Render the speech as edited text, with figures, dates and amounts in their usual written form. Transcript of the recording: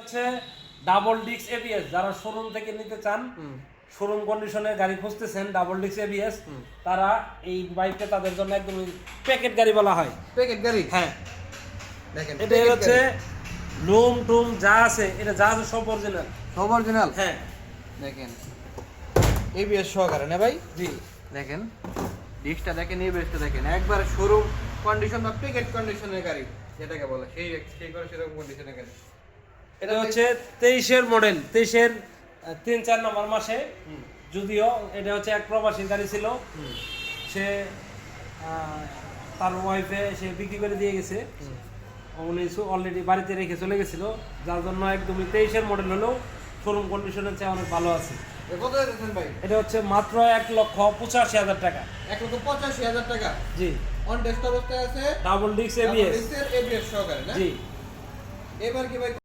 হচ্ছে double disc ABS, যারা showroom থেকে নিতে চান, শোরুম কন্ডিশনের গাড়ি খুঁজতেছেন ডাবল ডিস্ক এবিএস, তারা এই বাইকটা তাদের জন্য একদম প্যাকেট গাড়ি বলা হয়। প্যাকেট গাড়ি, হ্যাঁ দেখেন এটা হচ্ছে লুম টুম যা আছে, এটা যা আছে সব অরিজিনাল। সব অরিজিনাল। হ্যাঁ দেখেন এবিএস সহকারে না ভাই? জি। দেখেন ডিস্কটা দেখেন, এবিএসটা দেখেন, একবার শোরুম কন্ডিশন বা প্যাকেট কন্ডিশনের গাড়ি যেটাকে বলে, সেই করে সেরকম কন্ডিশনের গাড়ি। এটা হচ্ছে 23-এর মডেল, 23-এর 3-4 নম্বর মাসে। যদিও এটা হচ্ছে এক প্রবাসী গাড়ি ছিল, সে তার ওয়াইফে সে বিক্রি করে দিয়ে গেছে, উনি অলরেডি বাড়িতে রেখে চলে গেছিল, যার জন্য একদমই 23-এর মডেল হলেও শোরুম কন্ডিশনের চেয়ে অনেক ভালো আছে। কত দিয়েছেন ভাই? এটা হচ্ছে মাত্র 1,85,000 টাকা। 1,85,000 টাকা। জি। অন টেস্ট অবস্থায় আছে, ডাবল ডিস্ক এবিএস এবিএস সহকারে না? জি। এবার কি ভাই